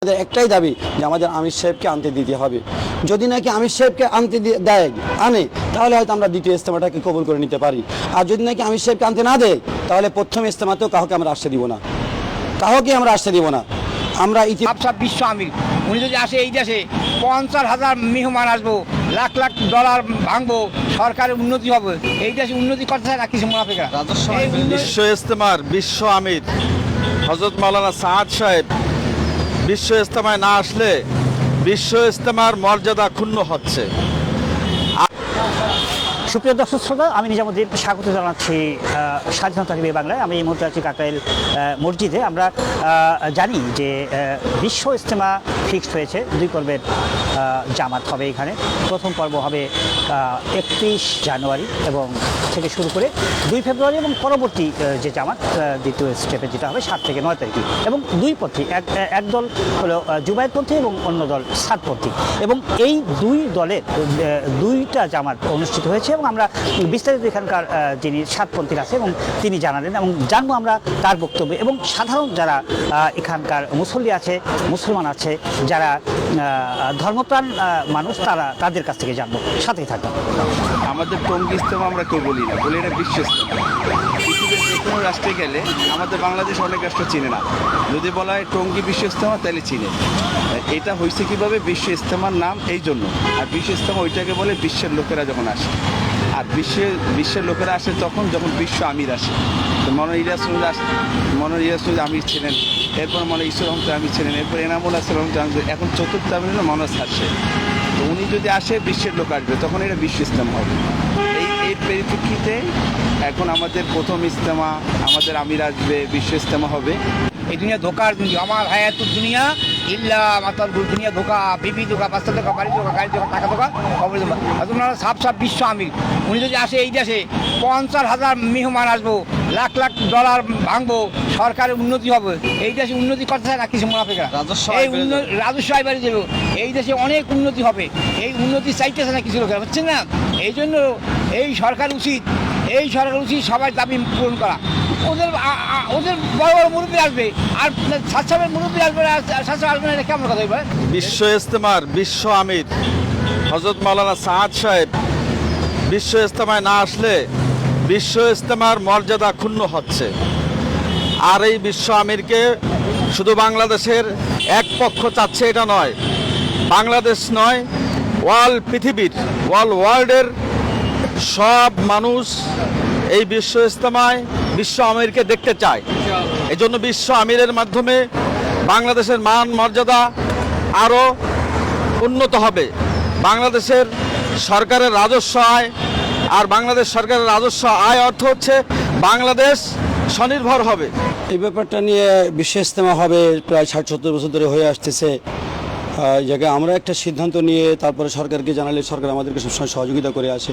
একটাই দাবি যে আমাদের আমির সাহেবকে আনতে দিতে হবে। যদি নাকি আমির সাহেবকে আনে তাহলে হয়তো আমরা দ্বিতীয় ইজতেমাটাকে কবুল করে নিতে পারি। আর যদি নাকি আমির সাহেবকে আনতে না দেয় তাহলে প্রথম ইজতেমাতেও কাউকে আমরা আসতে দিব না, আমরা সব বিশ্ব আমির উনি যদি আসে এই দেশে 50,000 মেহমান আসবো, লাখ লাখ ডলার ভাঙবো, সরকারের উন্নতি হবে, এই দেশে উন্নতি করতে চায় না কিছু মুনাফিকরা। বিশ্ব ইজতেমার বিশ্ব আমির হযরত মাওলানা সাআদ সাহেব বিশ্ব ইজতেমায় না আসলে বিশ্ব ইজতেমার মর্যাদা ক্ষুণ্ণ হচ্ছে। সুপ্রিয় দর্শক শ্রোতা, আমি নিজামুদ্দিন স্বাগত জানাচ্ছি স্বাধীনতা টিভি বাংলায়। আমি এই মুহূর্তে আছি কাকরাইল মসজিদে। আমরা জানি যে বিশ্ব ইজতেমা ফিক্সড হয়েছে, 2 পর্বের জামাত হবে এখানে। প্রথম পর্ব হবে 31 জানুয়ারি এবং থেকে শুরু করে 2 ফেব্রুয়ারি এবং পরবর্তী যে জামাত দ্বিতীয় স্টেপে যেটা হবে 7 থেকে 9 তারিখে। এবং 2 পন্থী, এক দল হলো জুবায়েরপন্থী এবং অন্য দল সাদপন্থী, এবং এই 2 দলের 2টা জামাত অনুষ্ঠিত হয়েছে। এবং আমরা বিস্তারিত এখানকার যিনি সাতপন্থীর আছে এবং তিনি জানালেন এবং জানবো আমরা তার বক্তব্য, এবং সাধারণ যারা এখানকার মুসল্লি আছে, মুসলমান আছে, যারা ধর্মপ্রাণ মানুষ, তাদের কাছ থেকে জানবো। সাথেই থাকবেন। আমাদের টঙ্গী ইজতেমা আমরা কেউ বলি না, বলি এটা বিশ্ব ইজতেমা। পৃথিবীর যে কোনো রাষ্ট্রে গেলে আমাদের বাংলাদেশ অনেক রাষ্ট্র চিনে না, যদি বলা হয় টঙ্গী বিশ্ব ইজতেমা তাহলে চিনে। এটা হয়েছে কীভাবে? বিশ্ব ইজতেমার নাম এই জন্য। আর বিশ্ব ইজতেমা ওইটাকে বলে বিশ্বের লোকেরা যখন আসে, আর বিশ্বের লোকেরা আসে তখন যখন বিশ্ব আমির আসে। তো মনোয়ার আমির ছিলেন, এরপর ইসুর রহমত আমির ছিলেন, এরপর এনামুল আসর রহমত আমির, এখন চতুর্থ আমির হলো মনোয়ার আসে। তো উনি যদি আসে বিশ্বের লোক আসবে, তখন এটা বিশ্ব ইজতেমা হবে। এই পরিপ্রেক্ষিতে এখন আমাদের প্রথম ইজতেমা, আমাদের আমির আসবে, বিশ্ব ইজতেমা হবে। এই দুনিয়া ধোকার দুনিয়া, আমার হায়াতুর দুনিয়া ইল্লা মাতাল দুনিয়া ধোকা, বিবি ধোকা, বাচ্চা ধোকা, বাড়ি ধোকা, গাড়ি ধোকা, টাকা ধোকা, খবর ধোকা। তোমরা সব বিশ্ব আমির উনি যদি আসে এই দেশে 50,000 মেহমান আসবো, লাখ লাখ ডলার ভাঙবো, সরকারের উন্নতি হবে, এই দেশে উন্নতি করতে চায় না কিছু মুনাফিকরা। এই রাজস্ব আয় বাড়ি যাবে, এই দেশে অনেক উন্নতি হবে, এই উন্নতি চাইতেছে না কিছু লোকেরা, হচ্ছে না? এই জন্য এই সরকার উচিত সবাই দাবি পূরণ করা। ওদের বড় বড় মুরব্বী আসবে, আর সাতসাবের মুরব্বী আসবে না, এটা কেমন কথা? বিশ্ব ইজতেমার বিশ্ব আমির হযরত মাওলানা সাআদ সাহেব বিশ্ব ইজতেমায় না আসলে বিশ্ব ইজতেমার মর্যাদা ক্ষুণ্ণ হচ্ছে। আর এই বিশ্ব আমিরকে শুধু বাংলাদেশের এক পক্ষ চাচ্ছে এটা নয়, বাংলাদেশ নয়, পৃথিবীর ওয়ার্ল্ডের সব মানুষ এই বিশ্ব ইজতেমায় বিশ্ব আমিরকে দেখতে চায়। এই জন্য বিশ্ব আমিরের মাধ্যমে বাংলাদেশের মান মর্যাদা আরও উন্নত হবে। বাংলাদেশের সরকারের রাজস্ব আয়, আর বাংলাদেশ সরকারের রাজস্ব আয় অর্থ হচ্ছে বাংলাদেশ স্বনির্ভর হবে। এই ব্যাপারটা নিয়ে বিশ্ব ইজতেমা হবে প্রায় 60-70 বছর ধরে হয়ে আসতেছে। এই জায়গায় আমরা একটা সিদ্ধান্ত নিয়ে তারপরে সরকারকে জানালে সরকার আমাদেরকে সবসময় সহযোগিতা করে আসে।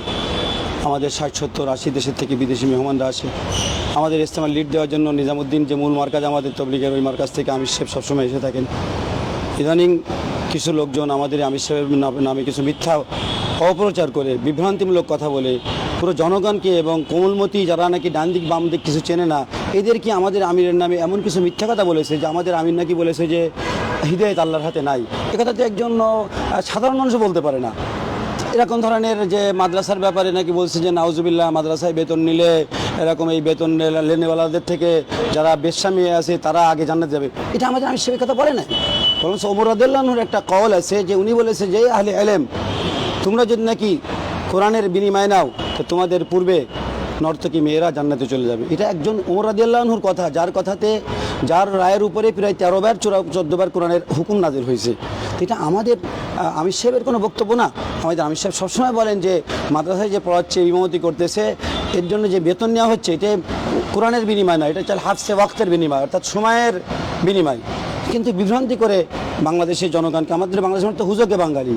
আমাদের 60-70-80 দেশের থেকে বিদেশি মেহমানরা আসে আমাদের ইজতেমা লিড দেওয়ার জন্য। নিজামুদ্দিন যে মূল মার্কাজ আমাদের তবলিগের, ওই মার্কাজ থেকে আমির সাহেব সবসময় এসে থাকেন। ইদানিং কিছু লোকজন আমাদের আমির সাহেবের নামে কিছু মিথ্যা অপপ্রচার করে, বিভ্রান্তিমূলক কথা বলে পুরো জনগণকে, এবং কোমলমতি যারা নাকি ডান দিক বাম দিক কিছু চেনে না, এদেরকে আমাদের আমিরের নামে এমন কিছু মিথ্যা কথা বলেছে যে আমাদের আমির নাকি বলেছে যে হিদায়াত আল্লাহর হাতে নাই। একথা তো একজন সাধারণ মানুষও বলতে পারে না। এরকম ধরনের যে মাদ্রাসার ব্যাপারে নাকি বলছে যে নাউজুবিল্লাহ, মাদ্রাসায় বেতন নিলে এরকম এই বেতন লেনেওয়ালাদের থেকে যারা বেশ্যামি আছে তারা আগে জান্নাত যাবে, এটা আমাদের আমির সাহেব কথা বলে নাই। বরং ওমর রাদিয়াল্লাহু আনহুর একটা কওল আছে যে উনি বলেছে যে আহলে ইলম, তোমরা যদি নাকি কোরআনের বিনিময় নাও তো তোমাদের পূর্বে নর্তকী মেয়েরা জান্নাতে চলে যাবে। এটা একজন ওমর রাদিয়াল্লাহু আনহুর কথা, যার রায়ের উপরে প্রায় 13 বার 14 বার কোরআনের হুকুম নাজিল হয়েছে। এটা আমাদের আমির সাহেবের কোনো বক্তব্য না। আমাদের আমির সাহেব সবসময় বলেন যে মাদ্রাসায় যে পড়াচ্ছে, ইমামতি করতেছে, এর জন্য যে বেতন নেওয়া হচ্ছে এটা কোরআনের বিনিময় না, এটা হচ্ছে হাফসে ওয়াক্তের বিনিময়, অর্থাৎ সময়ের বিনিময়। কিন্তু বিভ্রান্তি করে বাংলাদেশের জনগণকে, আমাদের বাংলাদেশের তো হুজুকে বাঙালি,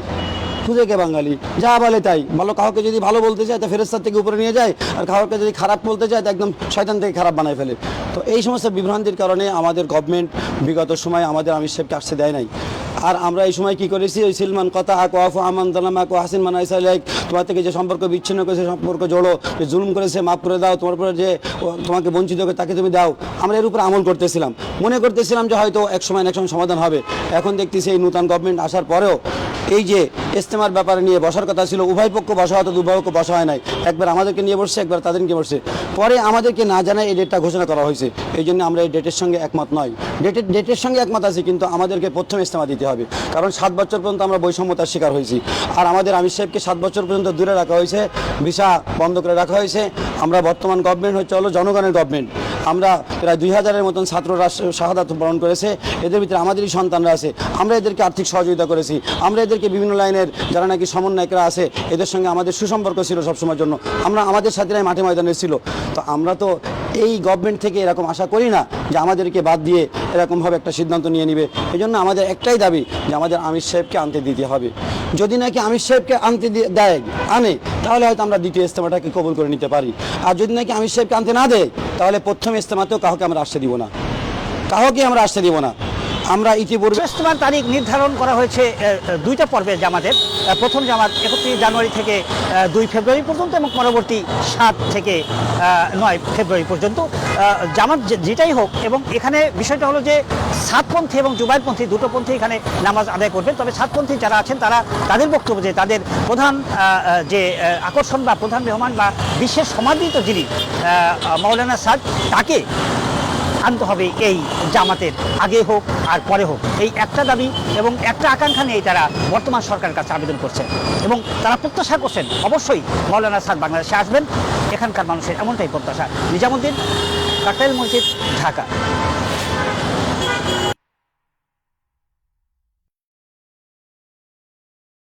খুঁজে কে বাঙালি, যা বলে তাই ভালো। কাউকে যদি ভালো বলতে চায় তা ফেরেশতার থেকে উপরে নিয়ে যায়, আর কাউকে যদি খারাপ বলতে চায় তা একদম শয়তান থেকে খারাপ বানায় ফেলে। তো এই সমস্ত বিভ্রান্তির কারণে আমাদের গভর্নমেন্ট বিগত সময় আমাদের আমির সাহেবকে আসতে দেয় নাই। আর আমরা এই সময় কি করেছি, ওই সিলমান কথা আকু আফু আমান দালামা কো হাসিন মানাইসা লাইক, তোমার থেকে যে সম্পর্ক বিচ্ছিন্ন করেছে সম্পর্ক জোড়ো, যে জুলুম করেছে মাফ করে দাও, তোমার উপরে যে তোমাকে বঞ্চিত করে তাকে তুমি দাও, আমরা এর উপরে আমল করতেছিলাম, মনে করতেছিলাম যে হয়তো এক সময় সমাধান হবে। এখন দেখতেছি এই নূতন গভর্নমেন্ট আসার পরেও এই যে ইজতেমার ব্যাপারে নিয়ে বসার কথা ছিল, উভয় পক্ষ বসা হতো, উভয় পক্ষ বসা হয় নাই। একবার আমাদেরকে নিয়ে বসছে, একবার তাদেরকে বসছে, পরে আমাদেরকে না জানায় এই ডেটটা ঘোষণা করা হয়েছে। এই জন্য আমরা এই ডেটের সঙ্গে একমত নয়। ডেটের সঙ্গে একমত আছি, কিন্তু আমাদেরকে প্রথম ইজতেমা দিতে হবে, কারণ 7 বছর পর্যন্ত আমরা বৈষম্যতার শিকার হয়েছি। আর আমাদের আমির সাহেবকে 7 বছর পর্যন্ত দূরে রাখা হয়েছে, ভিসা বন্ধ করে রাখা হয়েছে। আমরা বর্তমান গভর্নমেন্ট হচ্ছে হলো জনগণের গভর্নমেন্ট। আমরা প্রায় 2000-এর মতন ছাত্ররা শাহাদাত বরণ করেছে, এদের ভিতরে আমাদেরই সন্তানরা আছে। আমরা এদেরকে আর্থিক সহযোগিতা করেছি, আমরা এদেরকে বিভিন্ন লাইনের যারা নাকি সমন্বয়করা আছে এদের সঙ্গে আমাদের সুসম্পর্ক ছিল সবসময়ের জন্য। আমরা আমাদের সাথীরাই মাঠে ময়দানে ছিল। তো আমরা তো এই গভর্নমেন্ট থেকে এরকম আশা করি না যে আমাদেরকে বাদ দিয়ে এরকমভাবে একটা সিদ্ধান্ত নিয়ে নিবে। এই জন্য আমাদের একটাই দাবি যে আমাদের আমির সাহেবকে আনতে দিতে হবে। যদি নাকি আমির সাহেবকে আনে, তাহলে হয়তো আমরা দ্বিতীয় ইজতেমাটাকে কবুল করে নিতে পারি। আর যদি নাকি আমির সাহেবকে আনতে না দেয়, তাহলে প্রথম ইজতেমাতেও কাউকে আমরা আসতে দিব না, আমরা ইতিপূর্বে ইজতেমার তারিখ নির্ধারণ করা হয়েছে 2টা পর্বের জামাতের। প্রথম জামাত 31 জানুয়ারি থেকে 2 ফেব্রুয়ারি পর্যন্ত, এবং পরবর্তী 7 থেকে 9 ফেব্রুয়ারি পর্যন্ত। জামাত যেটাই হোক, এবং এখানে বিষয়টা হলো যে সাতপন্থী এবং জুবাইরপন্থী দুটো পন্থী এখানে নামাজ আদায় করবেন। তবে সাতপন্থী যারা আছেন তাদের বক্তব্য যে তাদের প্রধান যে আকর্ষণ বা প্রধান মেহমান বা বিশ্বের সমাদৃত যিনি মাওলানা সাদ, তাকে আনতে হবে এই জামাতের আগে হোক আর পরে হোক। এই একটা দাবি এবং একটা আকাঙ্ক্ষা নিয়েই তারা বর্তমান সরকারের কাছে আবেদন করছেন, এবং তারা প্রত্যাশা করছেন অবশ্যই মাওলানা সাদ বাংলাদেশে আসবেন। এখানকার মানুষের এমনটাই প্রত্যাশা। নিজামুদ্দিন, কাকরাইল মসজিদ, ঢাকা।